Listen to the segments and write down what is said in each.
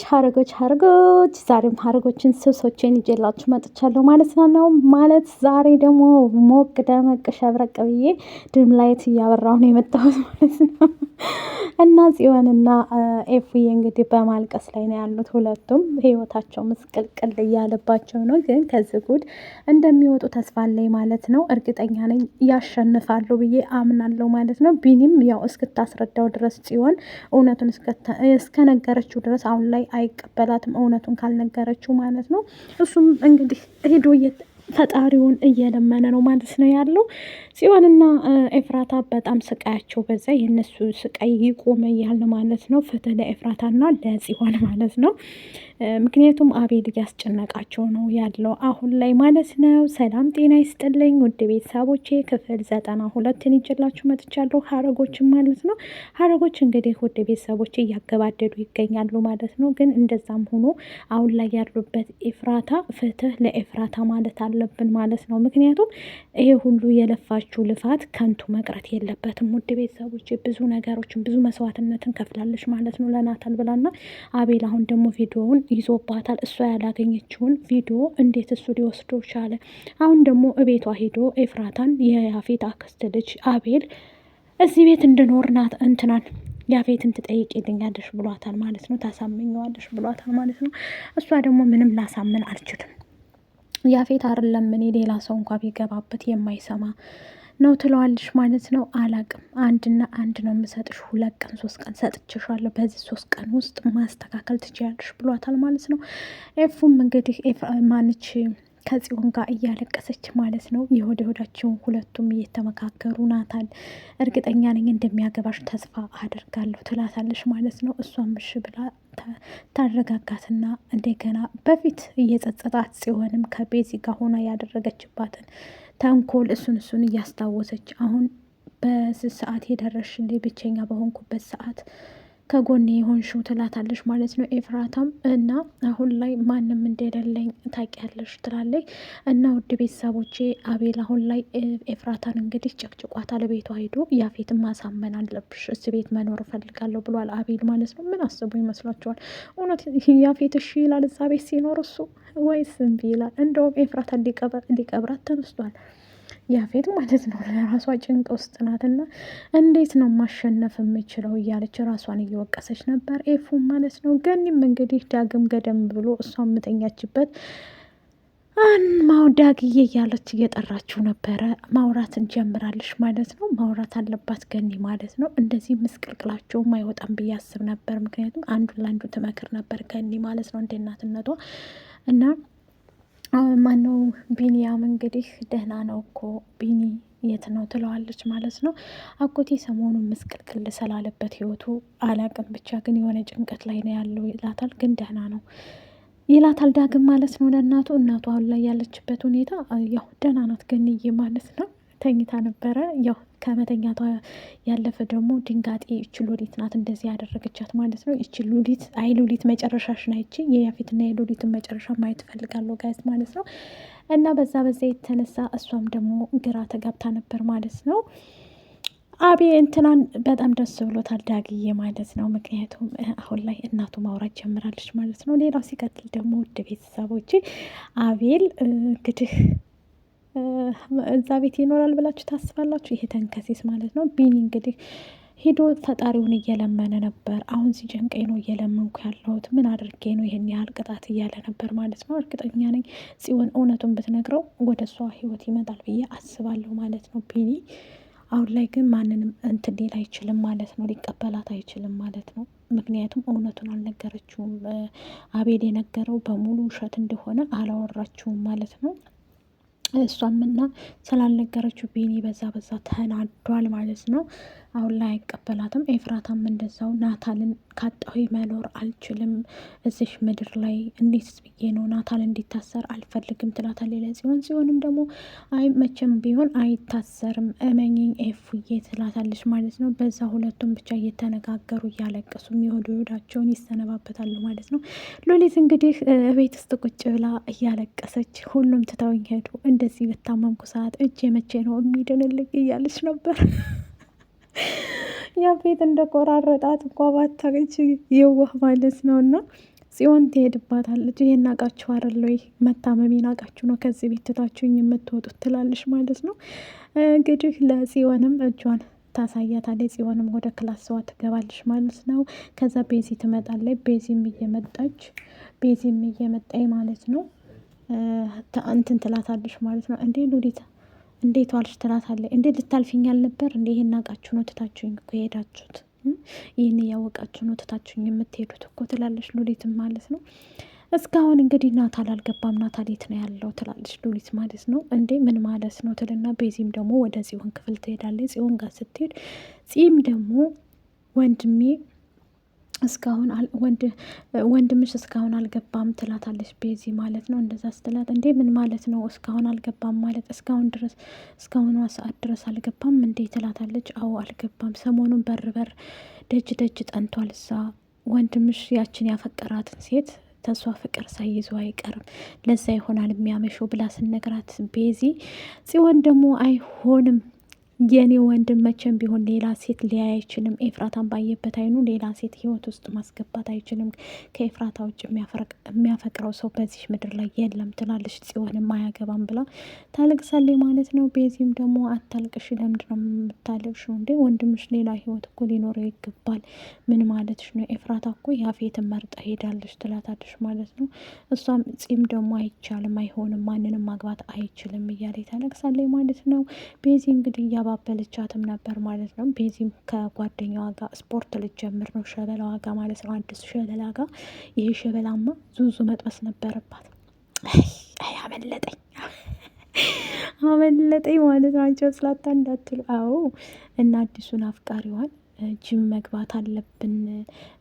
ሀረጎች ዛሬም ሀረጎችን ስብሶችን ይዤላችሁ መጥቻለሁ ነው። ማለት ዛሬ ደግሞ ሞቅ ደመቅ ሸብረቅ ብዬ ድም ላይት እያበራሁ ነው የመጣሁት ማለት ነው። እና ጽዮንና ኤፉዬ እንግዲህ በማልቀስ ላይ ነው ያሉት። ሁለቱም ህይወታቸው ምስቅልቅል እያለባቸው ነው። ግን ከዚህ ጉድ እንደሚወጡ ተስፋ አለኝ ማለት ነው። እርግጠኛ ነኝ ያሸንፋሉ ብዬ አምናለሁ ማለት ነው። ቢኒም ያው እስክታስረዳው ድረስ ጽዮን እውነቱን እስከነገረችው ድረስ አሁን ላይ አይቀበላትም፣ እውነቱን ካልነገረችው ማለት ነው። እሱም እንግዲህ ሄዶ ፈጣሪውን እየለመነ ነው ማለት ነው ያለው። ጽዮንና ኤፍራታ በጣም ስቃያቸው በዛ። የእነሱ ስቃይ ይቆመ እያልን ማለት ነው። ፍትህ ለኤፍራታና ለጽዮን ማለት ነው። ምክንያቱም አቤል እያስጨነቃቸው ነው ያለው አሁን ላይ ማለት ነው። ሰላም ጤና ይስጥልኝ ውድ ቤተሰቦቼ፣ ክፍል 92ን ይዤላችሁ መጥቻለሁ። ሀረጎችን ማለት ነው። ሀረጎች እንግዲህ ውድ ቤተሰቦቼ እያገባደዱ ይገኛሉ ማለት ነው። ግን እንደዛም ሆኖ አሁን ላይ ያሉበት ኤፍራታ፣ ፍትህ ለኤፍራታ ማለት አለብን ማለት ነው። ምክንያቱም ይሄ ሁሉ የለፋችሁ ልፋት ከንቱ መቅረት የለበትም ውድ ቤተሰቦቼ። ብዙ ነገሮችን ብዙ መስዋዕትነትን ከፍላለች ማለት ነው ለናታል ብላና አቤል አሁን ደግሞ ቪዲዮውን ይዞባታል። እሷ ያላገኘችውን ቪዲዮ እንዴት እሱ ሊወስዶ ቻለ? አሁን ደግሞ እቤቷ ሄዶ ኤፍራታን የያፌት አክስት ልጅ አቤል እዚህ ቤት እንድኖር ናት እንትናን ያፌትን ትጠይቂልኛለሽ ብሏታል ማለት ነው። ታሳምኘዋለሽ ብሏታል ማለት ነው። እሷ ደግሞ ምንም ላሳምን አልችልም፣ ያፌት አይደለም እኔ ሌላ ሰው እንኳ ቢገባበት የማይሰማ ነው ትለዋለሽ ማለት ነው። አላቅም፣ አንድና አንድ ነው የምሰጥሽ፣ 2 ቀን 3 ቀን ሰጥችሻለሁ፣ በዚህ 3 ቀን ውስጥ ማስተካከል ትችያለሽ ብሏታል ማለት ነው። ኤፉም እንግዲህ ማንች ከጽዮን ጋር እያለቀሰች ማለት ነው። የሆድ ሆዳቸውን ሁለቱም እየተመካከሩ ናታል እርግጠኛ ነኝ እንደሚያገባሽ ተስፋ አደርጋለሁ ትላታለሽ ማለት ነው። እሷም እሺ ብላ ታረጋጋትና እንደገና በፊት እየጸጸጣት ጽዮንም ከቤዚ ጋር ሆና ያደረገችባትን ተንኮል እሱን እያስታወሰች አሁን በዚህ ሰዓት የደረሽልኝ ብቸኛ በሆንኩበት ሰዓት ከጎኔ የሆንሽው ትላታለሽ ማለት ነው። ኤፍራታም እና አሁን ላይ ማንም እንደሌለኝ ታውቂያለሽ ትላለች። እና ውድ ቤተሰቦቼ አቤል አሁን ላይ ኤፍራታን እንግዲህ ጨቅጭቋታል። ቤቷ ሄዶ ያፌትን ማሳመን አለብሽ፣ እዚህ ቤት መኖር እፈልጋለሁ ብሏል አቤል ማለት ነው። ምን አስቡ ይመስላችኋል? እውነት ያፌት እሺ ይላል እዛ ቤት ሲኖር እሱ ወይስ እምቢ ይላል? እንደውም ኤፍራታን ሊቀብራት ተነስቷል ያፌት ማለት ነው። ለራሷ ጭንቅ ውስጥ ናትና እንዴት ነው ማሸነፍ የምችለው እያለች ራሷን እየወቀሰች ነበር ኤፉ ማለት ነው። ገኒም እንግዲህ ዳግም ገደም ብሎ እሷ የምተኛችበት ዳግዬ እያለች እየጠራችው ነበረ። ማውራትን ጀምራለች ማለት ነው። ማውራት አለባት ገኒ ማለት ነው። እንደዚህ ምስቅልቅላቸውም አይወጣም ብዬ አስብ ነበር። ምክንያቱም አንዱን ለአንዱ ትመክር ነበር ገኒ ማለት ነው እንደ እናትነቷ። እና ማነው ቢኒያም እንግዲህ ደህና ነው እኮ ቢኒ የት ነው ትለዋለች ማለት ነው። አጎቴ ሰሞኑን ምስቅልቅል ስላለበት ህይወቱ አላቅም፣ ብቻ ግን የሆነ ጭንቀት ላይ ነው ያለው ይላታል። ግን ደህና ነው ይላታል ዳግም ማለት ነው ለእናቱ። እናቱ አሁን ላይ ያለችበት ሁኔታ ያው ደህና ናት ገንዬ ማለት ነው። ተኝታ ነበረ። ያው ከመተኛቷ ያለፈ ደግሞ ድንጋጤ ይች ሉሊት ናት እንደዚህ ያደረገቻት ማለት ነው። ይች ሉሊት ሉሊት መጨረሻሽን አይቼ የያፌትና የሉሊትን መጨረሻ ማየት እፈልጋለሁ ጋይዝ ማለት ነው። እና በዛ የተነሳ እሷም ደግሞ ግራ ተጋብታ ነበር ማለት ነው። እንትናን በጣም ደስ ብሎታል ዳግዬ ማለት ነው። ምክንያቱም አሁን ላይ እናቱ ማውራት ጀምራለች ማለት ነው። ሌላው ሲቀጥል ደግሞ ውድ ቤተሰቦቼ አቤል እንግዲህ እዛ ቤት ይኖራል ብላችሁ ታስባላችሁ? ይሄ ተንከሴስ ማለት ነው። ቢኒ እንግዲህ ሄዶ ፈጣሪውን እየለመነ ነበር። አሁን ሲጨንቀኝ ነው እየለመንኩ ያለሁት፣ ምን አድርጌ ነው ይሄን ያህል ቅጣት እያለ ነበር ማለት ነው። እርግጠኛ ነኝ ጽዮን እውነቱን ብትነግረው ወደ እሷ ህይወት ይመጣል ብዬ አስባለሁ ማለት ነው ቢኒ። አሁን ላይ ግን ማንንም እንትን ሊል አይችልም ማለት ነው፣ ሊቀበላት አይችልም ማለት ነው። ምክንያቱም እውነቱን አልነገረችውም። አቤል የነገረው በሙሉ ውሸት እንደሆነ አላወራችውም ማለት ነው። እሷምና ስላልነገረችው ቢኒ በዛ ተናዷል ማለት ነው። አሁን ላይ አይቀበላትም። ኤፍራታም እንደዛው ናታልን ካጣሁ መኖር አልችልም እዚሽ ምድር ላይ፣ እንዴት ብዬ ነው ናታል እንዲታሰር አልፈልግም ትላታለች ለጽዮን። ጽዮንም ደግሞ አይ መቼም ቢሆን አይታሰርም እመኝኝ ኤፉዬ ትላታለች ማለት ነው። በዛ ሁለቱም ብቻ እየተነጋገሩ እያለቀሱ የሆድ ሆዳቸውን ይሰነባበታሉ ማለት ነው። ሉሊት እንግዲህ ቤት ውስጥ ቁጭ ብላ እያለቀሰች ሁሉም ትተውኝ ሄዱ፣ እንደዚህ በታመምኩ ሰዓት እጄ መቼ ነው የሚድንልኝ እያለች ነበር። ያፌት እንደ ቆራረጣት እንኳ ባታገች የዋህ ማለት ነው። እና ጽዮን ትሄድባታለች። ይሄን አውቃችሁ አይደል ወይ? መታመሜን አውቃችሁ ነው ከዚህ ቤት ትታችሁኝ የምትወጡት ትላለች ማለት ነው። እንግዲህ ለጽዮንም እጇን ታሳያታለች። ጽዮንም ወደ ክላስዋ ትገባለች ማለት ነው። ከዛ ቤዚ ትመጣለች። ቤዚም እየመጣች ማለት ነው እንትን ትላታለች ማለት ነው። እንዴ ሉሊት እንዴት ዋልሽ ትላታለች። እንዴት ልታልፊኝ አልነበር እንዴ? ይሄን አውቃችሁ ነው ትታችሁኝ እኮ የሄዳችሁት። ይህን እያወቃችሁ ነው ትታችሁኝ የምትሄዱት እኮ ትላለች ሉሊትም ማለት ነው። እስካሁን እንግዲህ ናታል አልገባም። ናታል የት ነው ያለው ትላለች ሉሊት ማለት ነው። እንዴ ምን ማለት ነው ትልና ቤዚም ደግሞ ወደ ጽዮን ክፍል ትሄዳለች። ጽዮን ጋር ስትሄድ ጺም ደግሞ ወንድሜ እስካሁን ወንድምሽ እስካሁን አልገባም ትላታለች ቤዚ ማለት ነው። እንደዛ ስትላት እንዴ ምን ማለት ነው እስካሁን አልገባም ማለት እስካሁኗ ሰዓት ድረስ አልገባም እንዴ ትላታለች። አዎ አልገባም፣ ሰሞኑን በር ደጅ ጠንቷል። እዛ ወንድምሽ ያችን ያፈቀራትን ሴት ተሷ ፍቅር ሳይዞ አይቀርም፣ ለዛ ይሆናል የሚያመሸው ብላ ስነግራት ቤዚ ጽዮን ደግሞ አይሆንም የኔ ወንድም መቼም ቢሆን ሌላ ሴት ሊያይ አይችልም። ኤፍራታን ባየበት አይኑ ሌላ ሴት ህይወት ውስጥ ማስገባት አይችልም። ከኤፍራታ ውጭ የሚያፈቅረው ሰው በዚህ ምድር ላይ የለም ትላለች። ጽዮንም አያገባም ብላ ታለቅሳለች ማለት ነው። ቤዚም ደግሞ አታልቅሽ፣ ለምንድን ነው የምታለቅሽው እንዴ? ወንድምሽ ሌላ ህይወት እኮ ሊኖረው ይገባል። ምን ማለትሽ ነው? ኤፍራታ እኮ ያፌትን መርጣ ሄዳለች ትላታለች ማለት ነው። እሷም ጺም ደግሞ አይቻልም፣ አይሆንም፣ ማንንም ማግባት አይችልም እያለ ታለቅሳለች ማለት ነው። ቤዚ እንግዲህ ባበለቻትም ነበር ማለት ነው። ቤዚም ከጓደኛዋ ጋር ስፖርት ልጀምር ነው፣ ሸበላዋ ጋር ማለት ነው። አዲሱ ሸበላ ጋር ይሄ ሸበላማ ዙዙ መጥበስ ነበረባት። አመለጠኝ ማለት ነው። አንቺ ስላታ እንዳትሉ። አዎ እና አዲሱን አፍቃሪዋን ጅም መግባት አለብን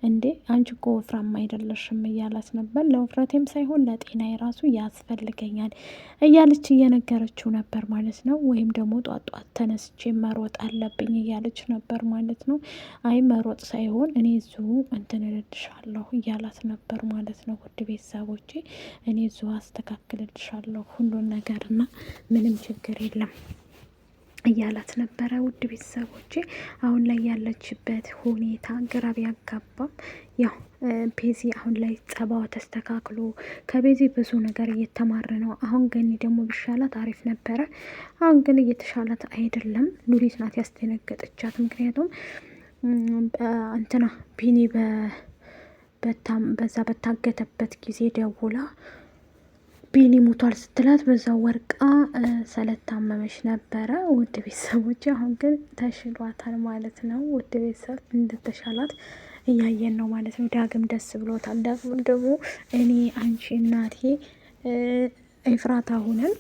እንዴ አንቺ እኮ ወፍራም አይደለሽም እያላት ነበር። ለውፍረቴም ሳይሆን ለጤና የራሱ ያስፈልገኛል እያለች እየነገረችው ነበር ማለት ነው። ወይም ደግሞ ጧጧት ተነስቼ መሮጥ አለብኝ እያለች ነበር ማለት ነው። አይ መሮጥ ሳይሆን እኔ እዚሁ እንትን እልልሻለሁ እያላት ነበር ማለት ነው። ውድ ቤተሰቦቼ እኔ እዚሁ አስተካክልልሻለሁ ሁሉን ነገርና ምንም ችግር የለም እያላት ነበረ። ውድ ቤተሰቦቼ አሁን ላይ ያለችበት ሁኔታ ግራ ቢያጋባም ያው ቤዚ አሁን ላይ ጸባዋ ተስተካክሎ ከቤዚ ብዙ ነገር እየተማረ ነው። አሁን ገኒ ደግሞ ቢሻላት አሪፍ ነበረ። አሁን ግን እየተሻላት አይደለም። ሉሊት ናት ያስደነገጠቻት። ምክንያቱም እንትና ቢኒ በዛ በታገተበት ጊዜ ደውላ ቢኒ ሙቷል ስትላት በዛ ወርቃ ስለታመመች ነበረ። ውድ ቤተሰቦች አሁን ግን ተሽሏታል ማለት ነው። ውድ ቤተሰብ እንደተሻላት እያየን ነው ማለት ነው። ዳግም ደስ ብሎታል። ዳግም ደግሞ እኔ አንቺ እናቴ ኤፍራታ ሁነን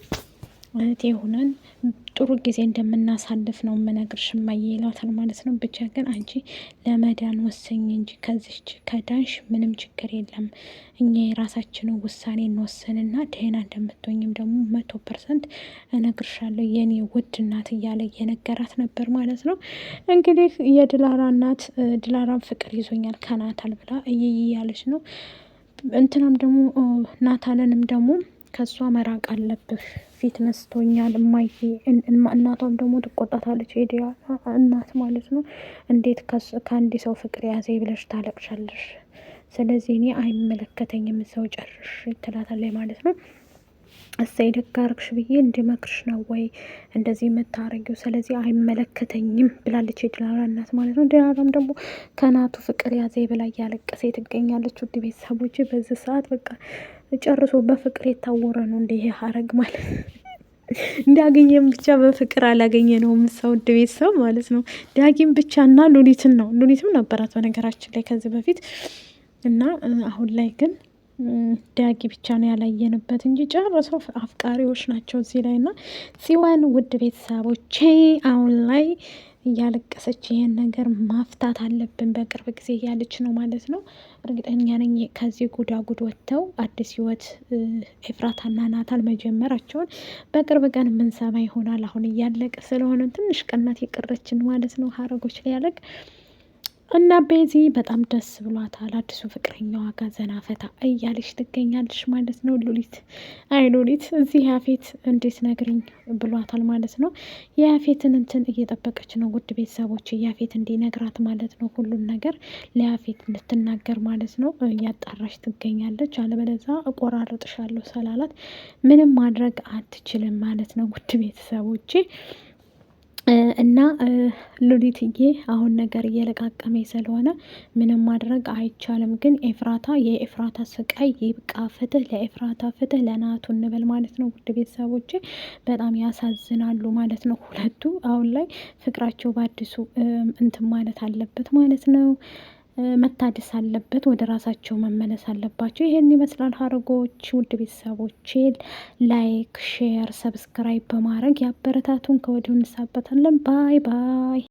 እህቴ ሁነን ጥሩ ጊዜ እንደምናሳልፍ ነው የምነግርሽ እማዬ ይላታል ማለት ነው። ብቻ ግን አንቺ ለመዳን ወሰኝ እንጂ ከዚች ከዳንሽ ምንም ችግር የለም። እኛ የራሳችንን ውሳኔ እንወስንና ደህና እንደምትሆኝም ደግሞ 100% እነግርሻለሁ የኔ ውድ እናት እያለ እየነገራት ነበር ማለት ነው። እንግዲህ የድላራ እናት ድላራም ፍቅር ይዞኛል ከናታል ብላ እያለች ነው። እንትናም ደግሞ ናታልንም ደግሞ ከእሷ መራቅ አለብሽ፣ ፊት ነስቶኛል እማዬ። እናቷም ደግሞ ትቆጣታለች፣ ሄዲያ እናት ማለት ነው። እንዴት ከአንድ ሰው ፍቅር ያዘ ብለሽ ታለቅሻለሽ? ስለዚህ እኔ አይመለከተኝም ሰው ጨርሽ ትላታለች ማለት ነው። እሰይ ደግ አደረግሽ ብዬ እንድመክርሽ ነው ወይ እንደዚህ የምታረጊው? ስለዚህ አይመለከተኝም ብላለች የድላራ እናት ማለት ነው። ድላራም ደግሞ ከናቱ ፍቅር ያዘ ብላ እያለቀሰ ትገኛለች። ውድ ቤተሰቦች በዚህ ሰዓት በቃ ጨርሶ በፍቅር የታወረ ነው እንደ ይሄ ሀረግ ማለት እንዳገኘም ብቻ በፍቅር አላገኘ ነው ሰው ውድ ቤተሰብ ማለት ነው። ዳጊም ብቻ እና ሉሊትን ነው። ሉሊትም ነበራት በነገራችን ላይ ከዚህ በፊት እና አሁን ላይ ግን ዳጊ ብቻ ነው ያላየንበት እንጂ ጨርሰው አፍቃሪዎች ናቸው እዚህ ላይ እና ጽዮን ውድ ቤተሰቦቼ አሁን ላይ እያለቀሰች ይሄን ነገር ማፍታት አለብን በቅርብ ጊዜ እያለች ነው ማለት ነው። እርግጠኛ ነኝ ከዚህ ጉዳጉድ ወጥተው አዲስ ህይወት ኤፍራታና ናታል መጀመራቸውን በቅርብ ቀን የምንሰማ ይሆናል። አሁን እያለቀ ስለሆነ ትንሽ ቀናት የቀረችን ማለት ነው ሀረጎች ላይ ያለቅ እና ቤዚ በጣም ደስ ብሏታል። አዲሱ ፍቅረኛዋ ጋር ዘና ፈታ እያለች ትገኛለች ማለት ነው። ሉሊት አይ ሉሊት እዚህ ያፌት እንዴት ነግርኝ ብሏታል ማለት ነው። የያፌትን እንትን እየጠበቀች ነው። ውድ ቤተሰቦች ያፌት እንዲነግራት ማለት ነው። ሁሉን ነገር ለያፌት እንድትናገር ማለት ነው እያጣራች ትገኛለች። አለበለዛ እቆራርጥሻለሁ ስላላት ምንም ማድረግ አትችልም ማለት ነው። ውድ ቤተሰቦቼ እና ሉሊትዬ አሁን ነገር እየለቃቀመ ስለሆነ ምንም ማድረግ አይቻልም። ግን ኤፍራታ የኤፍራታ ስቃይ ይብቃ። ፍትህ ለኤፍራታ፣ ፍትህ ለናቱ እንበል ማለት ነው። ውድ ቤተሰቦቼ በጣም ያሳዝናሉ ማለት ነው። ሁለቱ አሁን ላይ ፍቅራቸው በአዲሱ እንትን ማለት አለበት ማለት ነው። መታደስ አለበት። ወደ ራሳቸው መመለስ አለባቸው። ይሄን ይመስላል ሀረጎች። ውድ ቤተሰቦቼ ላይክ፣ ሼር፣ ሰብስክራይብ በማድረግ ያበረታቱን። ከወዲሁ እንሳበታለን። ባይ ባይ።